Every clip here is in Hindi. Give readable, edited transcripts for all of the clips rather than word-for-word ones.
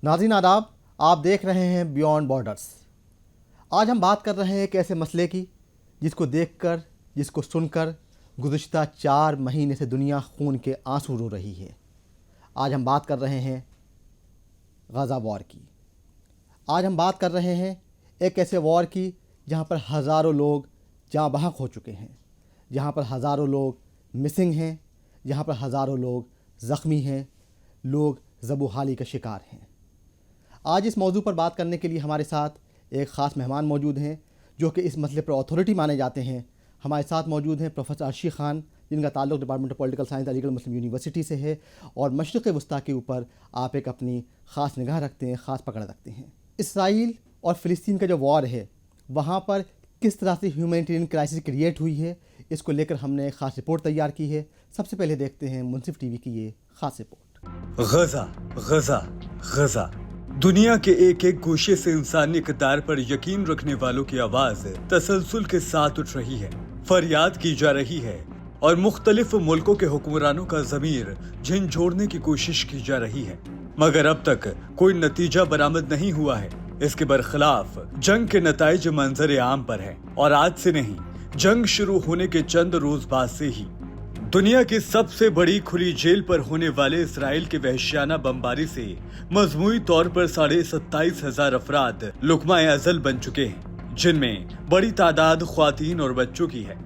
नाज़रीन आदाब, आप देख रहे हैं बियॉन्ड बॉर्डर्स। आज हम बात कर रहे हैं एक ऐसे मसले की जिसको देखकर, जिसको सुनकर गुज़िश्ता 4 महीने से दुनिया खून के आंसू रो रही है। आज हम बात कर रहे हैं गाज़ा वॉर की। आज हम बात कर रहे हैं एक ऐसे वॉर की जहां पर हज़ारों लोग जाँ बहक हो चुके हैं, जहां पर हज़ारों लोग मिसिंग हैं, जहां पर हज़ारों लोग ज़ख्मी हैं, लोग ज़बूहाली का शिकार हैं। आज इस मौजू पर बात करने के लिए हमारे साथ एक ख़ास मेहमान मौजूद हैं जो कि इस मसले पर अथॉरिटी माने जाते हैं। हमारे साथ मौजूद हैं प्रोफेसर अर्शी ख़ान, जिनका ताल्लुक़ department of political science Aligarh Muslim university से है और मशरिक़ वस्ता के ऊपर आप एक अपनी ख़ास निगाह रखते हैं, ख़ास पकड़ रखते हैं। इसराइल और फ़िलिस्तीन का जो वॉर है वहाँ पर किस तरह से ह्यूमैनिटेरियन क्राइसिस क्रिएट हुई है, इसको लेकर हमने एक ख़ास रिपोर्ट तैयार की है। सबसे पहले देखते हैं मुनसिफ टीवी की ये ख़ास रिपोर्ट। गजा गजा गजा, दुनिया के एक एक गोशे से इंसानी इक़्तिदार पर यकीन रखने वालों की आवाज तसलसल के साथ उठ रही है, फरियाद की जा रही है और मुख्तलिफ मुल्कों के हुक्मरानों का ज़मीर झंझोड़ने की कोशिश की जा रही है, मगर अब तक कोई नतीजा बरामद नहीं हुआ है। इसके बरखिलाफ जंग के नताइज मंजर आम पर है और आज से नहीं, जंग शुरू होने के चंद रोज बाद से ही दुनिया की सबसे बड़ी खुली जेल पर होने वाले इसराइल के वहशियाना बमबारी से मजमूई तौर पर 27,500 अफराद लुकमा अजल बन चुके हैं, जिनमें बड़ी तादाद ख्वातीन और बच्चों की है।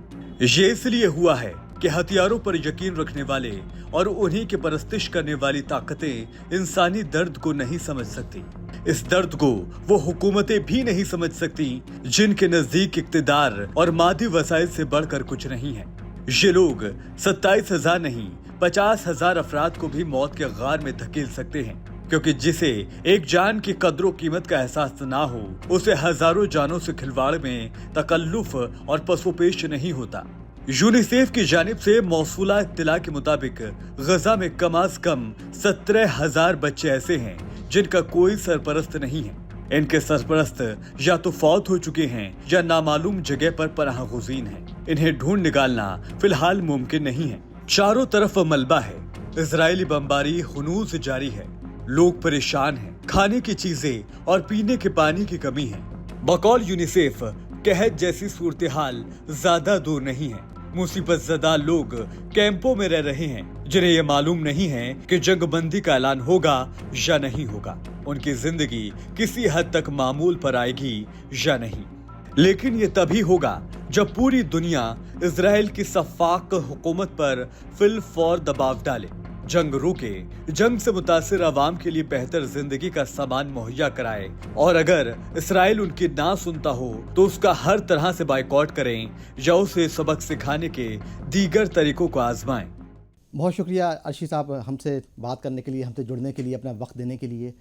ये इसलिए हुआ है कि हथियारों पर यकीन रखने वाले और उन्हीं की परस्तिश करने वाली ताकतें इंसानी दर्द को नहीं समझ सकती। इस दर्द को वो हुकूमतें भी नहीं समझ सकती जिनके नजदीक इक्तिदार और मादी वसाइल से बढ़कर कुछ नहीं है। ये लोग 27,000 नहीं 50,000 अफराद को भी मौत के गार में धकेल सकते हैं, क्योंकि जिसे एक जान की कद्र कीमत का एहसास ना हो उसे हजारों जानों से खिलवाड़ में तकल्लुफ और पसोपेश नहीं होता। यूनिसेफ की जानिब से मौसूला इत्तला के मुताबिक गजा में कम अज कम 17,000 बच्चे ऐसे हैं जिनका कोई सरपरस्त नहीं है। इनके सरपरस्त या तो फौत हो चुके हैं या नामालूम जगह पर पनाह गुज़ीन हैं। इन्हें ढूंढ निकालना फिलहाल मुमकिन नहीं है। चारों तरफ मलबा है, इजरायली बमबारी हुनूस जारी है, लोग परेशान हैं, खाने की चीजें और पीने के पानी की कमी है। बकौल यूनिसेफ कहत जैसी सूरत हाल ज्यादा दूर नहीं है। मुसीबत ज़दा लोग कैंपों में रह रहे हैं, जिन्हें ये मालूम नहीं है कि जंगबंदी का ऐलान होगा या नहीं होगा, उनकी जिंदगी किसी हद तक मामूल पर आएगी या नहीं। लेकिन ये तभी होगा जब पूरी दुनिया इजराइल की सफाक हुकूमत पर फिल फौर दबाव डाले, जंग रोके, जंग से मुतासिर आवाम के लिए बेहतर जिंदगी का सामान मुहैया कराए और अगर इसराइल उनकी ना सुनता हो तो उसका हर तरह से बाइकॉट करें या उसे सबक सिखाने के दीगर तरीकों को आजमाएं। बहुत शुक्रिया अर्शी साहब, हमसे बात करने के लिए, हमसे जुड़ने के लिए, अपना वक्त देने के लिए।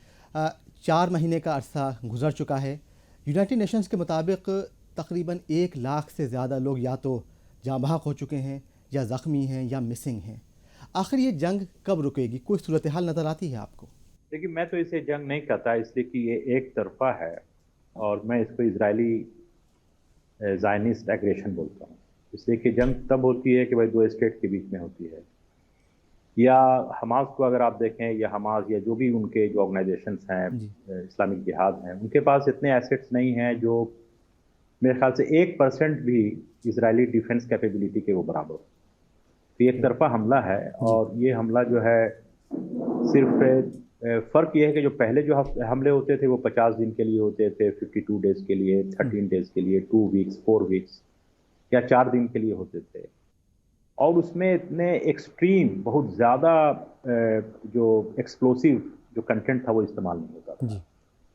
4 महीने का अरसा गुजर चुका है। यूनाइटेड नेशंस के मुताबिक तकरीबन 1 लाख से ज़्यादा लोग या तो जाँ बहक हो चुके हैं या ज़ख्मी हैं या मिसिंग हैं। आखिर ये जंग कब रुकेगी? कोई सूरत हाल नज़र आती है आपको? देखिए, मैं तो इसे जंग नहीं कहता, इसलिए कि ये एक तरफा है और मैं इसको इजरायली ज़ायनिस्ट एग्रेशन बोलता हूँ। इसलिए कि जंग तब होती है कि भाई 2 स्टेट के बीच में होती है, या हमास को अगर आप देखें, या हमास या जो भी उनके जो ऑर्गेनाइजेशंस हैं, इस्लामिक जिहाद हैं, उनके पास इतने एसेट्स नहीं हैं जो मेरे ख्याल से 1% भी इजरायली डिफेंस कैपेबिलिटी के वो बराबर हो। तो एक तरफा हमला है और ये हमला जो है सिर्फ फ़र्क ये है कि जो पहले जो हमले होते थे वो 50 दिन के लिए होते थे, 52 डेज़ के लिए, 13 डेज़ के लिए, 2 वीक्स, 4 वीक्स या 4 दिन के लिए होते थे, और उसमें इतने एक्सट्रीम, बहुत ज़्यादा जो एक्सप्लोसिव जो कंटेंट था वो इस्तेमाल नहीं होता था।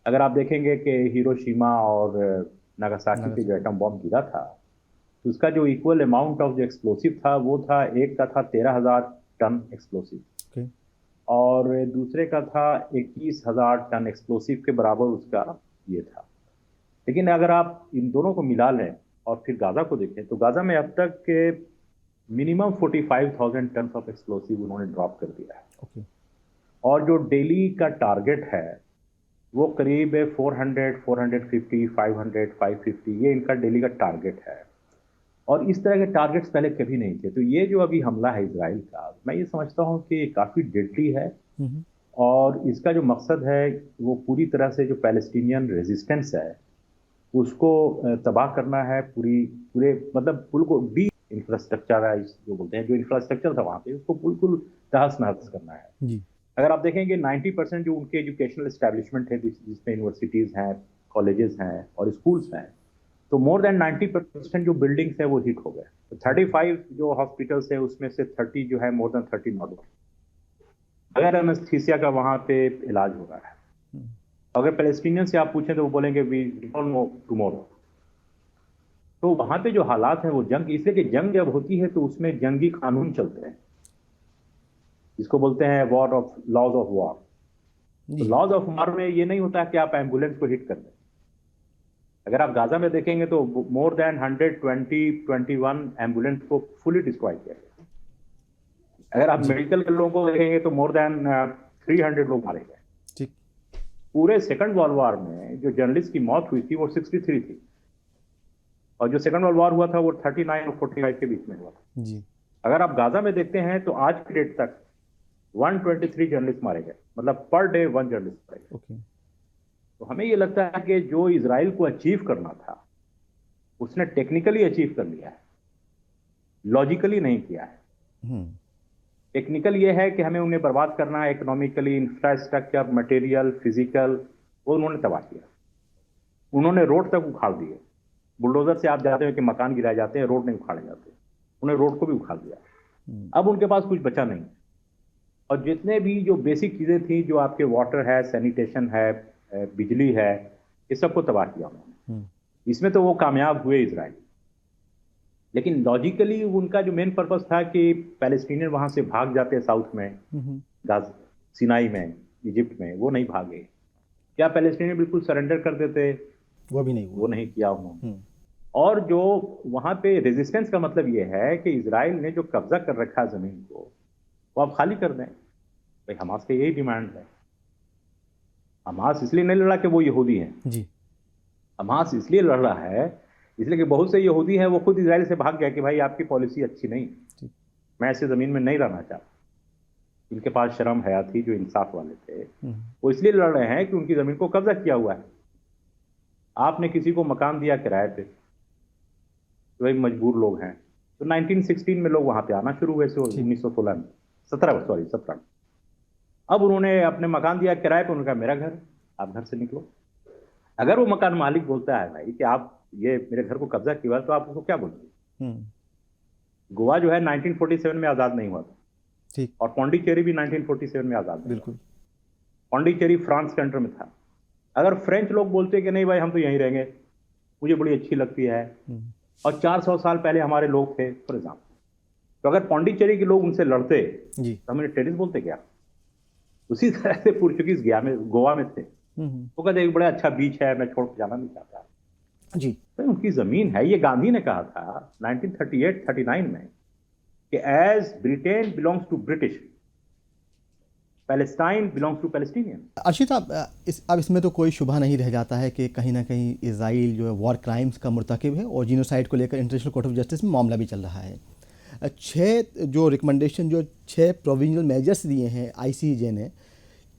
अगर आप देखेंगे कि हिरोशिमा और नागासाकी पे जो एटम बॉम्ब गिरा था, तो उसका जो इक्वल अमाउंट ऑफ जो एक्सप्लोसिव था वो था, एक का था 13,000 टन एक्सप्लोसिव और दूसरे का था 21,000 टन एक्सप्लोसिव के बराबर उसका ये था। लेकिन अगर आप इन दोनों को मिला लें और फिर गाज़ा को देखें तो गाज़ा में अब तक के मिनिमम 45,000 टन ऑफ एक्सप्लोसिव उन्होंने ड्रॉप कर दिया है। और जो डेली का टारगेट है वो करीब 400, 450, 500, 550, ये इनका डेली का टारगेट है और इस तरह के टारगेट्स पहले कभी नहीं थे। तो ये जो अभी हमला है इजराइल का, मैं ये समझता हूँ कि काफ़ी डेडली है और इसका जो मकसद है वो पूरी तरह से जो पैलेस्टीनियन रेजिस्टेंस है उसको तबाह करना है, पूरे मतलब पुल को डी इंफ्रास्ट्रक्चराइज जो बोलते हैं, जो इंफ्रास्ट्रक्चर था वहाँ पे उसको बिल्कुल तहस नहस करना है। जी। अगर आप देखेंगे 90% जो उनके एजुकेशनल एस्टेब्लिशमेंट है जिसमें यूनिवर्सिटीज़ हैं, कॉलेजेस हैं और स्कूल्स हैं, तो मोर देन 90% जो बिल्डिंग्स है वो हिट हो गए। तो 35 जो हॉस्पिटल्स है उसमें से 30 जो है मोर देन 30 नॉट, अगर एनेस्थीसिया का वहाँ पे इलाज हो रहा है। अगर पैलेस्टीनियन से आप पूछें तो वो बोलेंगे वी डोंट नो टुमारो। तो वहाँ पे जो हालात हैं वो जंग, इसलिए कि जंग जब होती है तो उसमें जंगी कानून चलते हैं, इसको बोलते हैं war of laws of war. तो लॉज ऑफ वॉर में ये नहीं होता है कि आप एम्बुलेंस को हिट कर दें। अगर आप गाजा में देखेंगे तो मोर देन 121 एम्बुलेंस को फुली डिस्ट्रॉय किया गया। अगर आप मेडिकल के लोगों को देखेंगे तो मोर देन 300 लोग मारे गए। ठीक। पूरे सेकंड वर्ल्ड वॉर में जो जर्नलिस्ट की मौत हुई थी वो 63 थी, और जो सेकंड वर्ल्ड वॉर हुआ था वो 39 और 45 के बीच में हुआ था। जी। अगर आप गाजा में देखते हैं तो आज की डेट तक 123 जर्नलिस्ट मारे गए, मतलब पर डे 1 जर्नलिस्ट मारे गए। ओके। तो हमें ये लगता है कि जो इजराइल को अचीव करना था उसने टेक्निकली अचीव कर लिया है, लॉजिकली नहीं किया है। टेक्निकल ये है कि हमें उन्हें बर्बाद करना है, इकोनॉमिकली, इंफ्रास्ट्रक्चर, मटेरियल, फिजिकल, वो उन्होंने तबाह किया। उन्होंने रोड तक उखाड़ दिए। बुलडोजर से आप जाते हो कि मकान गिराए जाते हैं, रोड नहीं उखाड़े जाते, उन्हें रोड को भी उखाड़ दिया। अब उनके पास कुछ बचा नहीं, और जितने भी जो बेसिक चीजें थी, जो आपके वाटर है, सैनिटेशन है, बिजली है, इस सबको तबाह किया उन्होंने। इसमें तो वो कामयाब हुए इजराइल, लेकिन लॉजिकली उनका जो मेन पर्पस था कि पैलेस्टीनियन वहां से भाग जाते साउथ में, गाजा, सिनाई में, इजिप्ट में, वो नहीं भागे। क्या पैलेस्टीनियन बिल्कुल सरेंडर कर देते? वो भी नहीं हुआ। वो नहीं किया उन्होंने। और जो वहां पे रेजिस्टेंस का मतलब ये है कि इजराइल ने जो कब्जा कर रखा जमीन को वो आप खाली कर दें। भाई हमास का यही डिमांड है। हमास इसलिए नहीं लड़ा कि वो यहूदी हैं जी। हमास इसलिए लड़ रहा है इसलिए कि बहुत से यहूदी हैं वो खुद इजराइल से भाग गया कि भाई आपकी पॉलिसी अच्छी नहीं, मैं ऐसे जमीन में नहीं रहना चाहता। इनके पास शर्म हया थी, जो इंसाफ वाले थे, वो इसलिए लड़ रहे हैं कि उनकी जमीन को कब्जा किया हुआ है। आपने किसी को मकान दिया किराए पे, तो भाई मजबूर लोग हैं। तो 1916 में लोग वहां पे आना शुरू हुए, 1916 में, 17 में। अब उन्होंने अपने मकान दिया किराए पे, उन्होंने कहा मेरा घर, आप घर से निकलो। अगर वो मकान मालिक बोलता है भाई कि आप ये मेरे घर को कब्जा किया, तो आप उसको क्या बोलेंगे? गोवा जो है 1947 में आजाद नहीं हुआ था, ठीक, और पौंडीचेरी भी 1947 में आजाद नहीं। बिल्कुल। पौंडीचेरी फ्रांस के अंडर में था। अगर फ्रेंच लोग बोलते कि नहीं भाई हम तो यहीं रहेंगे, मुझे बड़ी अच्छी लगती है, और 400 साल पहले हमारे लोग थे फॉर एग्जाम्पल, तो अगर पौंडीचेरी के लोग उनसे लड़ते जी, तो हमें टेरिस बोलते क्या? उसी तरह से पुर्तगीज गोवा में थे, वो कहते एक बड़ा अच्छा बीच है, मैं छोड़ के जाना नहीं चाहता जी। तो उनकी जमीन है। ये गांधी ने कहा था 1938-39 में कि as Britain belongs to British, Palestine belongs to Palestinian. Arshit, अब इसमें तो कोई शुबा नहीं रह जाता है कि कहीं ना कहीं इजराइल जो है वॉर क्राइम्स का मुर्तकिब है, और जीनोसाइड को लेकर इंटरनेशनल कोर्ट ऑफ जस्टिस में मामला भी चल रहा है। 6 जो रिकमेंडेशन, जो 6 प्रोविजनल मेजर्स दिए हैं ICJ ने,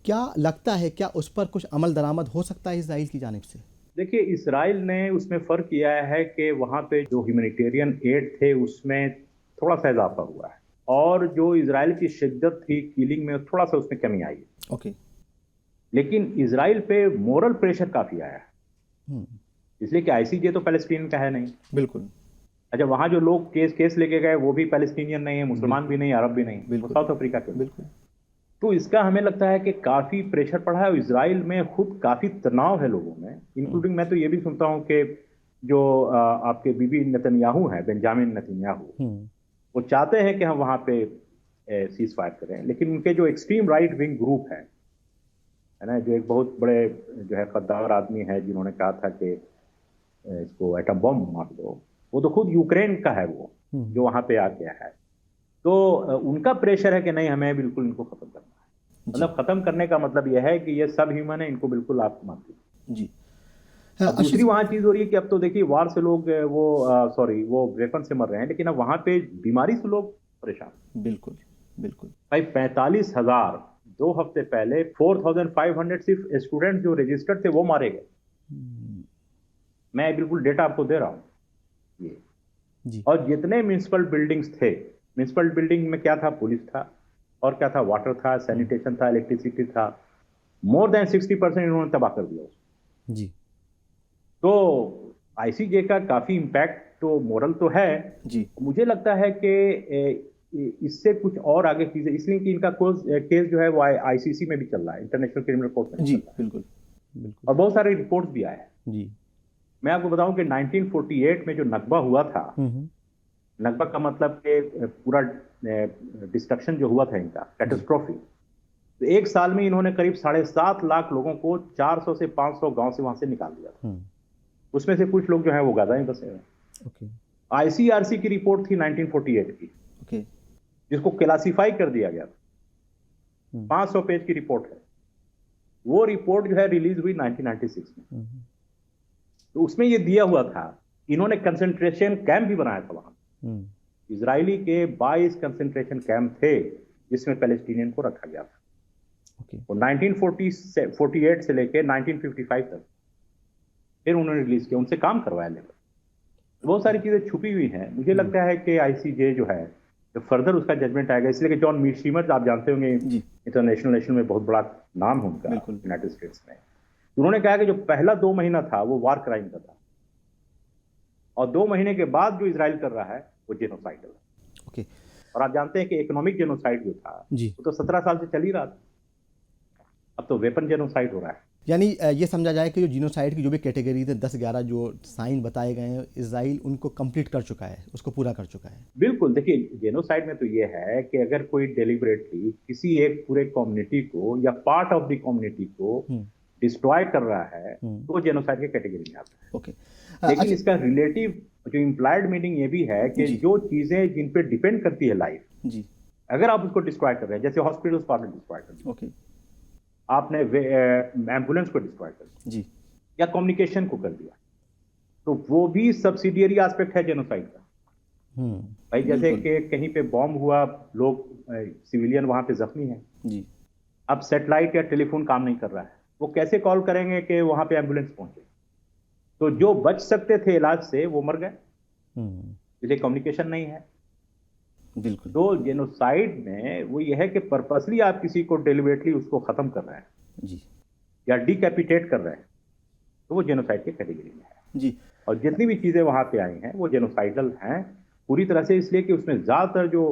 क्या लगता है क्या उस पर कुछ अमल दरामद हो सकता है इजराइल की जानिब से? देखिए, इसराइल ने उसमें फ़र्क किया है कि वहाँ पे जो ह्यूमैनिटेरियन एड थे उसमें थोड़ा सा इजाफा हुआ है, और जो इजराइल की शिद्दत थी किलिंग में थोड़ा सा उसमें कमी आई है। ओके। लेकिन इजराइल पे मोरल प्रेशर काफ़ी आया है, इसलिए कि ICJ तो पैलेस्टीन का है नहीं। बिल्कुल। अच्छा, वहाँ जो लोग केस लेके गए वो भी पैलेस्टीनियन नहीं है, मुसलमान भी नहीं, अरब भी नहीं, वो साउथ अफ्रीका के। बिल्कुल। तो इसका हमें लगता है कि काफ़ी प्रेशर पड़ा है, और इजराइल में खुद काफ़ी तनाव है लोगों में, इंक्लूडिंग मैं तो ये भी सुनता हूँ कि जो आपके बीबी नेतन्याहू हैं, बेंजामिन नेतन्याहू, वो चाहते हैं कि हम वहाँ पे सीज फायर करें, लेकिन उनके जो एक्सट्रीम राइट विंग ग्रुप है ना, जो एक बहुत बड़े जो है गद्दार आदमी है जिन्होंने कहा था कि इसको एटम बम मार दो, वो तो खुद यूक्रेन का है, वो जो वहाँ पे आ गया है। तो उनका प्रेशर है कि नहीं, हमें बिल्कुल इनको खत्म करना है। मतलब खत्म करने का मतलब यह है कि ये सब ह्यूमन है, इनको बिल्कुल आप मार दीजिए जी। दूसरी वहाँ चीज हो रही है कि अब तो देखिए वार से लोग वो वेपन से मर रहे हैं, लेकिन अब वहाँ पे बीमारी से लोग परेशान। बिल्कुल बिल्कुल। भाई 45,000 2 हफ्ते पहले 4,500 सिर्फ स्टूडेंट जो रजिस्टर्ड थे वो मारे गए। हम्म, मैं बिल्कुल डेटा आपको दे रहा हूँ ये। जी। और जितने म्यूनिसिपल बिल्डिंग्स थे, म्यूनिसिपल बिल्डिंग में क्या था, पुलिस था और क्या था, वाटर था, सैनिटेशन था, इलेक्ट्रिसिटी था। मोर देन 60% इन्होंने तबाह कर दिया उसको। जी। तो आईसीजे का काफी इम्पैक्ट तो मोरल तो है। जी। मुझे लगता है कि इससे कुछ और आगे चीजें, इसलिए कि इनका केस जो है वो आईसीसी में भी चल रहा है, इंटरनेशनल क्रिमिनल कोर्ट में जी। चल रहा है। बिल्कुल बिल्कुल। और बहुत सारे रिपोर्ट्स भी आए हैं। जी। मैं आपको बताऊं कि 1948 में जो नकबा हुआ था, हम्म। नकबा का मतलब कि पूरा डिस्ट्रक्शन जो हुआ था इनका, जी। कैटेस्ट्रॉफी। तो एक साल में इन्होंने करीब 7.5 लाख लोगों को 400 से 500 गांव से वहां से निकाल दिया था। हम्म। उसमें से कुछ लोग जो है वो गाजा में बसे हुए। ओके। आईसीआरसी की रिपोर्ट थी 1948 की, ओके। जिसको क्लासिफाई कर दिया गया था। हम्म। 500 पेज की रिपोर्ट है। वो रिपोर्ट जो है रिलीज हुई 1996 में। हम्म। तो उसमें ये दिया हुआ था, इन्होंने कंसंट्रेशन कैंप भी बनाया था वहां। हम्म। इजरायली के 22 कंसंट्रेशन कैंप थे जिसमें पैलेस्टीनियन को रखा गया था। ओके। वो 1948 से लेकर 1955 तक फिर उन्होंने रिलीज किया, उनसे काम करवाया लेकर। बहुत सारी चीजें छुपी हुई हैं। मुझे लगता है कि आईसीजे जो है, जो फर्दर उसका जजमेंट आएगा, इसलिए कि जॉन मीशिमर आप जानते होंगे, जी। इंटरनेशनल नेशनल में बहुत बड़ा नाम है उनका बिल्कुल। यूनाइटेड स्टेट्स में। उन्होंने कहा कि जो पहला 2 महीना था वो वार क्राइम का था, और 2 महीने के बाद जो इसराइल कर रहा है वो जेनोसाइडल है। ओके। और आप जानते हैं कि इकोनॉमिक जेनोसाइड जो था जी। वो तो 17 साल से चल ही रहा था। अब तो वेपन जेनोसाइड हो रहा है। यानी ये समझा जाए कि जो जीनोसाइड की जो भी कैटेगरी थे 10-11 जो साइन बताए गए हैं, इसराइल उनको कंप्लीट कर चुका है, उसको पूरा कर चुका है। बिल्कुल। देखिए, जेनोसाइड में तो ये है कि अगर कोई डेलिबरेटली किसी एक पूरे कम्युनिटी को या पार्ट ऑफ द कम्युनिटी को डिस्ट्रॉय कर रहा है तो जेनोसाइड की कैटेगरी में आता है। ओके। लेकिन अच्छा। इसका रिलेटिव जो इम्प्लाइड मीनिंग ये भी है कि जी। जो चीजें जिन पे डिपेंड करती है लाइफ, जी। अगर आप उसको डिस्ट्रॉय कर रहे हैं, जैसे हॉस्पिटल्स को आपने डिस्ट्रॉय कर दिया, ओके। आपने एम्बुलेंस को डिस्ट्रॉय कर दिया, जी। या कम्युनिकेशन को कर दिया, तो वो भी सब्सिडियरी एस्पेक्ट है जेनोसाइड का। भाई जैसे बिल्कुल। कि कहीं पे बॉम्ब हुआ, लोग सिविलियन वहां पे जख्मी हैं, जी। अब सैटेलाइट या टेलीफोन काम नहीं कर रहा है, वो कैसे कॉल करेंगे कि वहां पे एम्बुलेंस पहुंचे? तो जो बच सकते थे इलाज से वो मर गए, इसलिए कम्युनिकेशन नहीं है। बिल्कुल। तो जेनोसाइड में वो ये है कि पर्पसली आप किसी को डेलिबरेटली उसको खत्म कर रहे हैं जी। या डिकैपिटेट कर रहे हैं, तो वो जेनोसाइड की कैटेगरी में है। जी। और जितनी भी चीजें वहां पे आई हैं वो जेनोसाइडल हैं पूरी तरह से, इसलिए कि उसमें ज्यादातर जो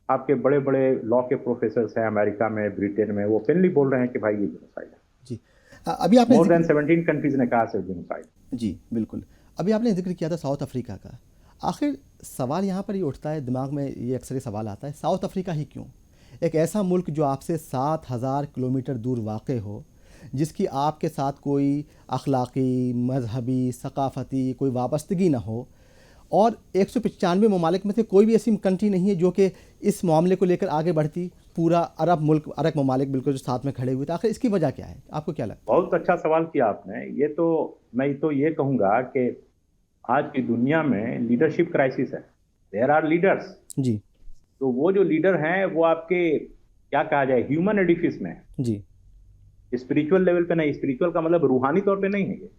आपके बड़े बड़े लॉ के प्रोफेसर हैं अमेरिका में, ब्रिटेन में, वो ओपनली बोल रहे हैं कि भाई ये जेनोसाइड है। जी। अभी आपने मोर देन 17 कंट्रीज ने कहा सिर्फ जेनोसाइड। जी बिल्कुल। अभी आपने जिक्र किया था साउथ अफ्रीका का। आखिर सवाल यहाँ पर ये उठता है, दिमाग में ये अक्सर सवाल आता है, साउथ अफ्रीका ही क्यों? एक ऐसा मुल्क जो आपसे 7,000 किलोमीटर दूर वाक़ हो, जिसकी आपके साथ कोई अखलाक़ी, मजहबी, सकाफ़ती कोई वाबस्तगी ना हो, और 195 ममालिक में से कोई भी ऐसी कंट्री नहीं है जो कि इस मामले को लेकर आगे बढ़ती। पूरा अरब मुल्क, अरब ममालिक बिल्कुल जो साथ में खड़े हुए थे। आखिर इसकी वजह क्या है, आपको क्या लगता है? बहुत अच्छा सवाल किया आपने। ये तो मैं तो ये कहूंगा कि आज की दुनिया में लीडरशिप क्राइसिस है। देयर आर लीडर्स, जी। तो वो जो लीडर हैं वो आपके क्या कहा जाए, ह्यूमन एडिफिस में है, जी। स्पिरिचुअल लेवल पे नहीं। स्पिरिचुअल का मतलब रूहानी तौर पे नहीं है, ये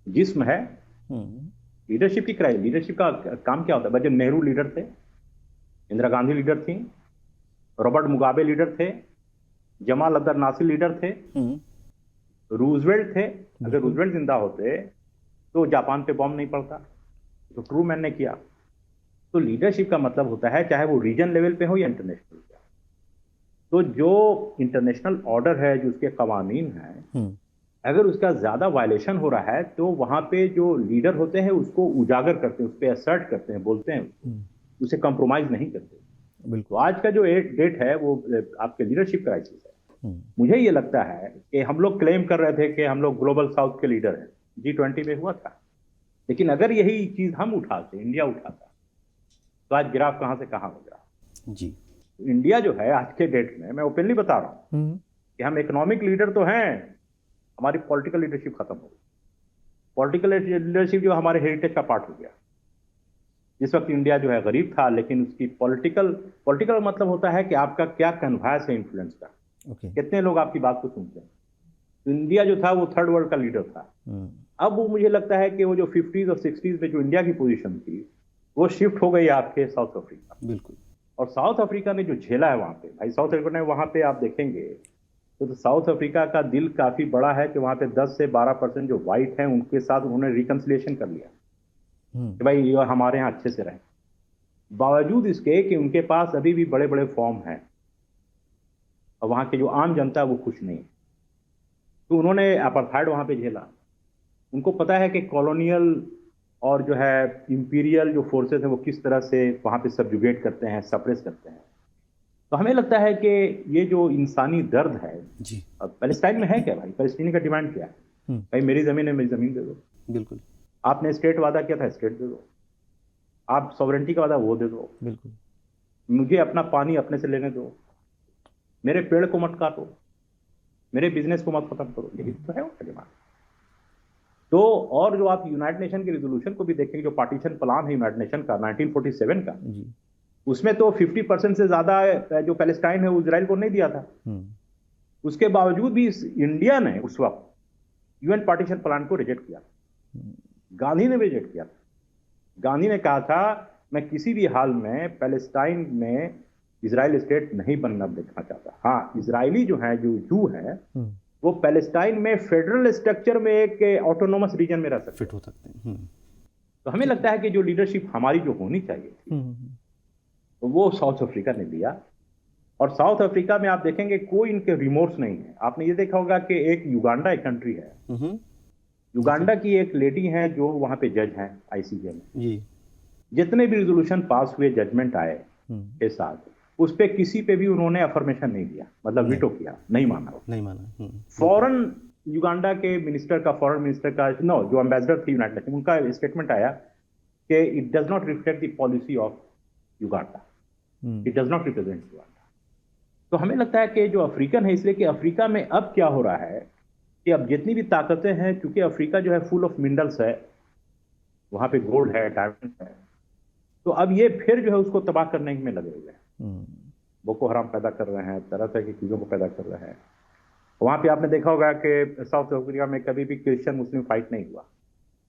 जिस्म है। लीडरशिप की क्राइसिस, लीडरशिप का काम क्या होता है? जब नेहरू लीडर थे, इंदिरा गांधी लीडर थी, रॉबर्ट मुगाबे लीडर थे, जमाल अब्दुल नासिर लीडर थे, रूजवेल्ट थे। अगर रूजवेल्ट जिंदा होते तो जापान पे बॉम्ब नहीं पड़ता, तो ट्रूमैन ने किया। तो लीडरशिप का मतलब होता है चाहे वो रीजन लेवल पे हो या इंटरनेशनल पे। तो जो इंटरनेशनल ऑर्डर है, जो उसके कवानीन हैं, अगर उसका ज्यादा वायलेशन हो रहा है तो वहां पे जो लीडर होते हैं उसको उजागर करते हैं, उस पर असर्ट करते हैं, बोलते हैं, उसे कंप्रोमाइज नहीं करते। तो आज का जो डेट है वो आपके लीडरशिप क्राइसिस है। मुझे ये लगता है कि हम लोग क्लेम कर रहे थे कि हम लोग ग्लोबल साउथ के लीडर हैं, G20 में हुआ था, लेकिन अगर यही चीज हम उठाते, इंडिया उठाता, तो आज गिराफ कहां से कहां हो गया। जी। इंडिया जो है आज के डेट में, मैं ओपनली बता रहा हूं कि हम इकोनॉमिक लीडर तो हैं, हमारी पॉलिटिकल लीडरशिप खत्म हो गई। पॉलिटिकल लीडरशिप जो हमारे हेरिटेज का पार्ट हो गया। जिस वक्त इंडिया जो है गरीब था, लेकिन उसकी पॉलिटिकल पॉलिटिकल मतलब होता है कि आपका क्या कन्वायस है इन्फ्लुएंस का, कितने लोग आपकी बात को सुनते हैं। तो इंडिया जो था वो थर्ड वर्ल्ड का लीडर था। अब वो मुझे लगता है कि वो जो 50s और 60s में जो इंडिया की पोजीशन थी वो शिफ्ट हो गई आपके साउथ अफ्रीका। बिल्कुल। और साउथ अफ्रीका ने जो झेला है वहां पे, भाई साउथ अफ्रीका ने वहां पे आप देखेंगे तो साउथ अफ्रीका का दिल काफी बड़ा है कि वहां पे 10 से 12% जो वाइट हैं उनके साथ उन्होंने रिकंसिलिएशन कर लिया कि भाई ये हमारे यहाँ अच्छे से रहे, बावजूद इसके कि उनके पास अभी भी बड़े बड़े फॉर्म हैं और वहां की जो आम जनता है वो खुश नहीं है। तो उन्होंने अपार्थाइड वहां पे झेला। उनको पता है कि कॉलोनियल और जो है इंपीरियल जो फोर्सेस है वो किस तरह से वहां पे सब्जुगेट करते हैं, सप्रेस करते हैं। तो हमें लगता है कि ये जो इंसानी दर्द है जी, अब पैलेस्टाइन में है क्या भाई, पैलेस्टीनी का डिमांड क्या है? भाई मेरी जमीन है, मेरी जमीन दे दो। बिल्कुल आपने स्टेट वादा किया था, स्टेट दे दो। आप सॉवरेंटी का वादा वो दे दो। बिल्कुल। मुझे अपना पानी अपने से लेने दो, मेरे पेड़ को मत काटो, मेरे बिजनेस को मत खत्म करो। यही तो है उनका डिमांड। तो और जो आप यूनाइटेड नेशन के रिजोल्यूशन को भी देखेंगे, जो पार्टीशन प्लान है यूनाइटेड नेशन का 1947 का जी, उसमें तो 50% से ज्यादा जो पैलेस्टाइन है वो इजराइल को नहीं दिया था। उसके बावजूद भी इंडिया ने उस वक्त यूएन पार्टीशन प्लान को रिजेक्ट किया। गांधी ने भी रिजेक्ट किया था। गांधी ने कहा था मैं किसी भी हाल में पैलेस्टाइन में इजराइल स्टेट नहीं बनना देखना चाहता। हाँ, इजरायली जो है, जो जू है, वो पैलेस्टाइन में फेडरल स्ट्रक्चर में एक ऑटोनोमस रीजन में रह सकते फिट हो सकते हैं। तो हमें लगता है कि जो लीडरशिप हमारी जो होनी चाहिए थी तो वो साउथ अफ्रीका ने दिया। और साउथ अफ्रीका में आप देखेंगे कोई इनके रिमोर्स नहीं है। आपने ये देखा होगा कि एक युगांडा एक कंट्री है, युगांडा की एक लेडी है जो वहां पे जज हैं आईसीजे में जी। जितने भी रिजोल्यूशन पास हुए, जजमेंट आए के साथ, उस पे किसी पे भी उन्होंने अफर्मेशन नहीं दिया, मतलब वीटो किया, नहीं माना। फॉरेन युगांडा के मिनिस्टर का, फॉरेन मिनिस्टर का, नो, जो एम्बेसडर थे यूनाइटेड नेशन, उनका स्टेटमेंट आया कि it does not reflect the policy of Uganda, it does not represent Uganda. तो हमें लगता है कि जो अफ्रीकन है, इसलिए कि अफ्रीका में अब क्या हो रहा है कि अब जितनी भी ताकतें हैं, क्योंकि अफ्रीका जो है फुल ऑफ मिनरल्स है, वहां पे गोल्ड है, डायमंड है, तो अब ये फिर जो है उसको तबाह करने में लगे हुए हैं। बोको हराम पैदा कर रहे हैं, तरह तरह की चीजों को पैदा कर रहे हैं। वहां पे आपने देखा होगा कि साउथ अफ्रीका में कभी भी क्रिश्चियन मुस्लिम फाइट नहीं हुआ,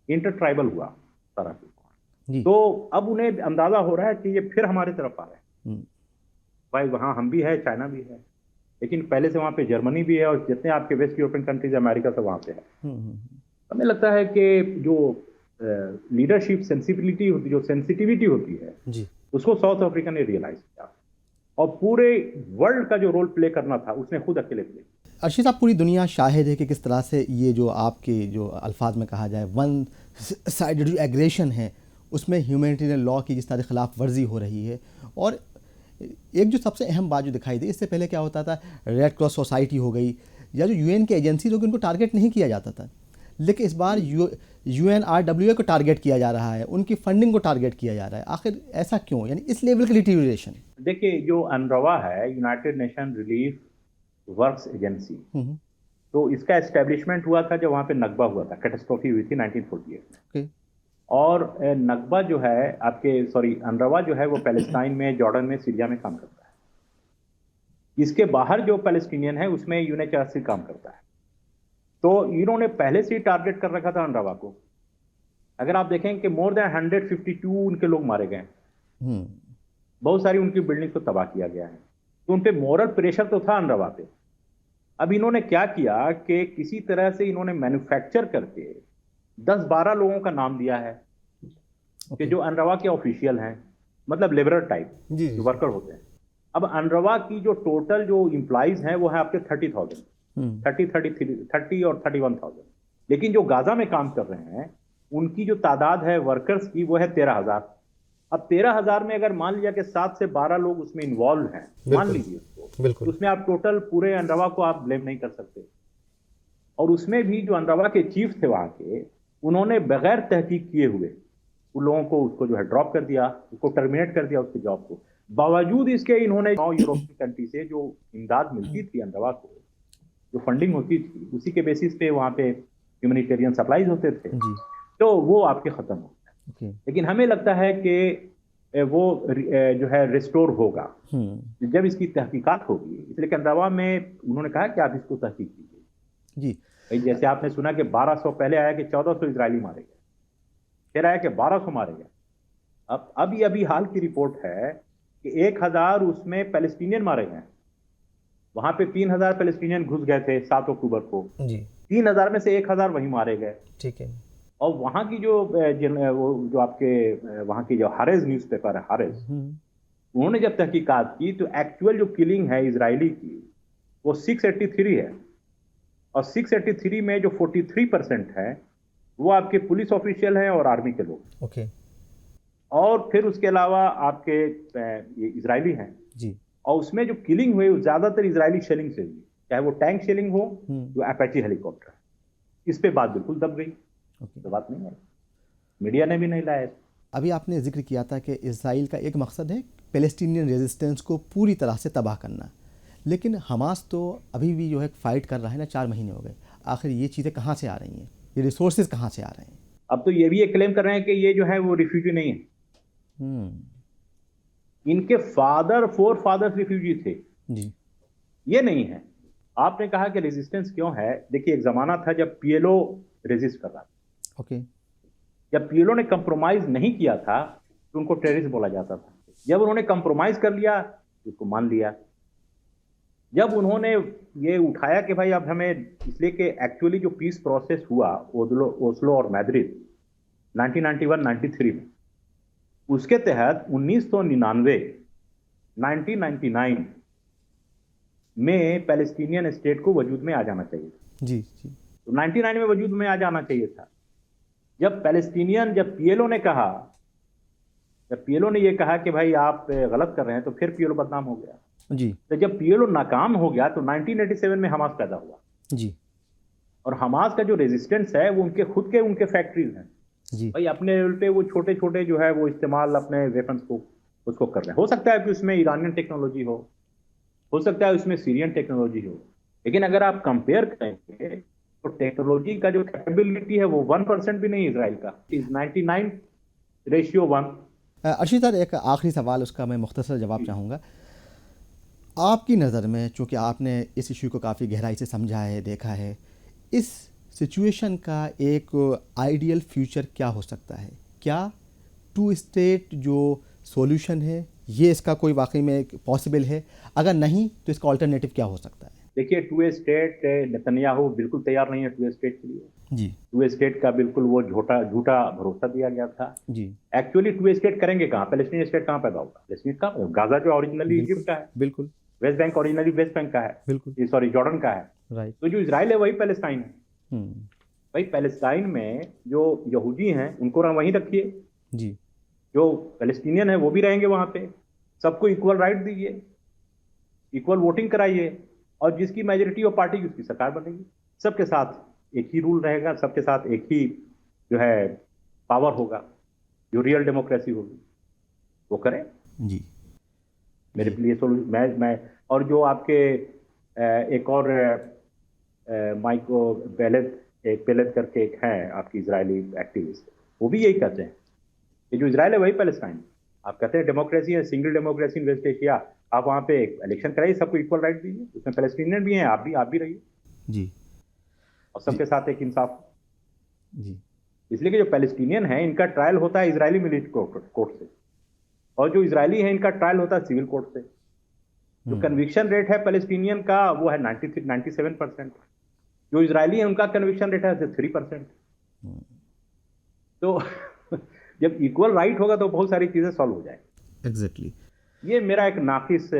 इंटर ट्राइबल हुआ सारा कुछ। तो अब उन्हें अंदाजा हो रहा है कि ये फिर हमारी तरफ आ रहे हैं। भाई वहां हम भी है, चाइना भी है, लेकिन पहले से वहां पे जर्मनी भी है और जितने आपके वेस्ट यूरोपियन कंट्रीज अमेरिका से वहां पे है। हमें लगता है कि जो लीडरशिप सेंसिबिलिटी होती, जो सेंसिटिविटी होती है जी, उसको साउथ अफ्रीका ने रियलाइज किया और पूरे वर्ल्ड का जो रोल प्ले करना था उसने खुद अकेले प्ले किया। अर्शी साहब, पूरी दुनिया शाहिद है कि किस तरह से ये जो आपके जो अल्फाज में कहा जाए वन साइडेड जो एग्रेशन है उसमें ह्यूमैनिटेरियन लॉ की जिस तरह खिलाफ वर्जी हो रही है। और एक जो सबसे अहम बात जो दिखाई दी, इससे पहले क्या होता था, रेड क्रॉस सोसाइटी हो गई या जो यूएन की एजेंसीज होगी उनको टारगेट नहीं किया जाता था, लेकिन इस बार UNRWA को टारगेट किया जा रहा है, उनकी फंडिंग को टारगेट किया जा रहा है। आखिर ऐसा क्यों, यानी इस लेवल की डिटीरियरेशन? देखिए, जो अनरवा है, United nation relief works agency, तो इसका एस्टेब्लिशमेंट हुआ था जब वहां पे नकबा हुआ था, कैटास्ट्रोफी हुई थी 1948 में। और नकबा जो है अनरवा जो है वो पैलेस्टाइन में, जॉर्डन में, सीरिया में काम करता है। इसके बाहर जो पैलेस्टीनियन है उसमें यूएनएचआरसी काम करता है। तो इन्होंने पहले से ही टारगेट कर रखा था अनरवा को। अगर आप देखें कि मोर देन 152 उनके लोग मारे गए, बहुत सारी उनकी बिल्डिंग को तबाह किया गया है। तो उन पे मॉरल प्रेशर तो था अनरवा पे। अब इन्होंने क्या किया कि किसी तरह से इन्होंने मैन्युफैक्चर करके 10-12 लोगों का नाम दिया है कि जो अनरवा के ऑफिशियल हैं, मतलब लेबरर टाइप जो वर्कर होते हैं। अब अनरवा की जो टोटल जो इंप्लॉइज हैं वो है आपके 30,000, 30 और 31,000। लेकिन जो गाजा में काम कर रहे हैं उनकी जो तादाद है वर्कर्स की वो है 13,000। अब 13,000 में अगर मान लिया कि 7 से 12 लोग उसमें इन्वॉल्व हैं, मान लीजिए उसको, तो उसमें आप टोटल पूरे अनरवा को आप ब्लेम नहीं कर सकते। और उसमें भी जो अनरवा के चीफ थे वहां के, उन्होंने बगैर तहकीक किए हुए उन लोगों को उसको जो है ड्रॉप कर दिया, उसको टर्मिनेट कर दिया उसके जॉब को। बावजूद इसके इन्होंने 9 यूरोपियन कंट्री से जो इमदाद मिलती थी अनरवा को, जो फंडिंग होती थी, उसी के बेसिस पे वहां पे ह्यूमैनिटेरियन सप्लाईज होते थे, तो वो आपके खत्म हो गए। ओके। लेकिन हमें लगता है कि वो जो है रिस्टोर होगा जब इसकी तहकीकात होगी। इसलिए कंदावा में उन्होंने कहा कि आप इसको तहकीक कीजिए। जी। भाई जैसे आपने सुना कि 1200 पहले आया कि 1400 इजरायली मारे गए, फिर आया कि 1200 मारे गए। अब अभी अभी हाल की रिपोर्ट है कि 1000 उसमें पैलेस्टीनियन मारे गए। वहां पे 3000 पैलेस्टीनियन घुस गए थे 7 अक्टूबर को। जी। 3000 में से 1000 वहीं मारे गए। ठीक है। और वहां की जो वो जो आपके वहां की जो हारेज न्यूज़पेपर है हारेज, उन्होंने जब तहकीकात की तो एक्चुअल जो किलिंग है इजरायली की वो 683 है। और 683 में जो 43% है वो आपके पुलिस ऑफिशियल हैं और आर्मी के लोग। ओके। और फिर उसके अलावा आपके ये इजरायली हैं। जी। और उसमें जो किलिंग हुई वो ज्यादातर इजरायली शेलिंग से हुई, चाहे वो टैंक शेलिंग हो जो अपाची हेलीकॉप्टर। इस पे बात बिल्कुल दब गई। तो बात नहीं है, मीडिया ने भी नहीं लाया। अभी आपने जिक्र किया था कि इसराइल का एक मकसद है पैलेस्टीनियन रेजिस्टेंस को पूरी तरह से तबाह करना, लेकिन हमास तो अभी भी जो है फाइट कर रहा है ना, 4 महीने हो गए। आखिर ये चीज़ें कहाँ से आ रही हैं, ये रिसोर्सेज कहाँ से आ रहे हैं? अब तो ये भी एक क्लेम कर रहे हैं कि ये जो है वो रिफ्यूजी नहीं है। इनके फोर फादर्स रिफ्यूजी थे जी। ये नहीं है। आपने कहा कि रेजिस्टेंस क्यों है। देखिए एक जमाना था जब पीएलओ रेजिस्ट कर रहा था। ओके। जब पीएलओ ने कंप्रोमाइज नहीं किया था तो उनको टेररिस्ट बोला जाता था। जब उन्होंने कंप्रोमाइज कर लिया तो उसको मान लिया। जब उन्होंने ये उठाया कि भाई अब हमें, इसलिए कि एक्चुअली जो पीस प्रोसेस हुआ ओस्लो और मैद्रिद 1991-93 में, उसके तहत 1999 में पैलेस्टीनियन स्टेट को वजूद में आ जाना चाहिए था। जी जी। तो 99 में वजूद में आ जाना चाहिए था। जब पीएलओ ने ये कहा कि भाई आप गलत कर रहे हैं, तो फिर पीएलओ बदनाम हो गया। जी। तो जब पीएलओ नाकाम हो गया तो 1987 में हमास पैदा हुआ। जी। और हमास का जो रेजिस्टेंस है वो उनके फैक्ट्रीज हैं। जी। भाई अपने लेवल पे वो छोटे छोटे जो है वो इस्तेमाल अपने वेपन्स को उसको कर रहे हैं। हो सकता है कि उसमें ईरानियन टेक्नोलॉजी हो सकता है उसमें सीरियन टेक्नोलॉजी हो, लेकिन अगर आप कंपेयर करेंगे तो टेक्नोलॉजी का जो कैपेबिलिटी है वो 1% भी नहीं इजराइल का, इज 99:1। अर्शीद सर, एक आखिरी सवाल, उसका मैं मुख्तसर जवाब चाहूँगा। आपकी नज़र में, चूँकि आपने इस इशू को काफ़ी गहराई से समझा है, देखा है, इस सिचुएशन का एक आइडियल फ्यूचर क्या हो सकता है? क्या 2 स्टेट जो सॉल्यूशन है ये इसका कोई वाकई में पॉसिबल है? अगर नहीं तो इसका अल्टरनेटिव क्या हो सकता है? देखिए 2 स्टेट, नेतन्याहू बिल्कुल तैयार नहीं है 2 स्टेट के लिए। जी। 2 स्टेट का बिल्कुल वो झूठा भरोसा दिया गया था। जी। एक्चुअली 2 स्टेट करेंगे कहाँ? पैलेस्टीन स्टेट कहाँ पैदा होगा? पैलेस्टीन कहाँ? गाजा जो ओरिजिनली इजिप्ट का है, बिल्कुल। West Bank originally West Bank का है, बिल्कुल। सॉरी जॉर्डन का है। राइट। तो जो इजराइल है वही पैलेस्टाइन है। भाई पैलेस्टाइन में जो यहूदी हैं उनको वहीं रखिए, जी। जो पैलेस्टीनियन है वो भी रहेंगे वहां पे। सबको इक्वल राइट दीजिए, इक्वल वोटिंग कराइए, और जिसकी मेजोरिटी ऑफ पार्टी उसकी सरकार बनेगी। सबके साथ एक ही रूल रहेगा, सबके साथ एक ही जो है पावर होगा, जो रियल डेमोक्रेसी होगी वो करें। जी। मेरे लिए मैं और जो आपके एक और माइको पेलेट करके एक है आपकी इजरायली एक्टिविस्ट, वो भी यही कहते हैं कि जो इजराइल है वही पैलेस्टाइन। आप कहते हैं डेमोक्रेसी है, single democracy in West Asia, आप वहां पे इलेक्शन कराइए, सबको इक्वल राइट दीजिए, उसमें पैलेस्टीनियन भी हैं, आप भी रहिए जी। और सबके साथ एक इंसाफ। जी। इसलिए कि जो पैलेस्टीनियन है इनका ट्रायल होता है इजरायली मिलिट्री कोर्ट से, और जो इजरायली है इनका ट्रायल होता है सिविल कोर्ट से। जो कन्विक्शन रेट है पैलेस्टीनियन का वो है 97%, जो इजरायली है उनका कन्विक्शन रेट है 3%। तो जब इक्वल राइट होगा तो बहुत सारी चीजें सॉल्व हो जाएंगी। एग्जैक्टली। ये मेरा एक नाफिस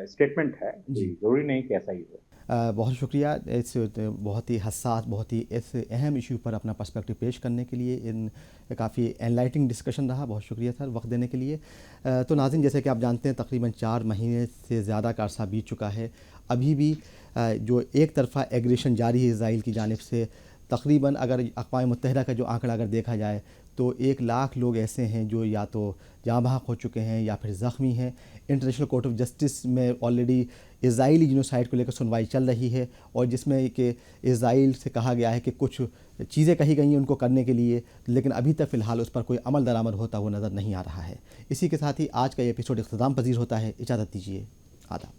स्टेटमेंट है, जरूरी नहीं कि ऐसा ही हो। बहुत शुक्रिया इस बहुत ही हसास, बहुत ही इस अहम इशू पर अपना पर्सपेक्टिव पेश करने के लिए। इन काफ़ी एनलाइटिंग डिस्कशन रहा। बहुत शुक्रिया सर वक्त देने के लिए। तो नाज़रीन, जैसे कि आप जानते हैं तकरीबन 4 महीने से ज़्यादा का अरसा बीत चुका है। अभी भी जो एक तरफ़ा एग्रेशन जारी है इसराइल की जानिब से, तकरीबन अगर अक़वाम मुत्तहिदा का जो आंकड़ा अगर देखा जाए तो 1 लाख लोग ऐसे हैं जो या तो जाँ बहक हो चुके हैं या फिर ज़ख्मी हैं। इंटरनेशनल कोर्ट ऑफ जस्टिस में ऑलरेडी इजराइली जिनोसाइड को लेकर सुनवाई चल रही है और जिसमें कि इजराइल से कहा गया है कि कुछ चीज़ें कही गई हैं उनको करने के लिए, लेकिन अभी तक फ़िलहाल उस पर कोई अमल दरामद होता हुआ नज़र नहीं आ रहा है। इसी के साथ ही आज का ये एपिसोड इख्तिताम पजीर होता है। इजाज़त दीजिए। आदाब।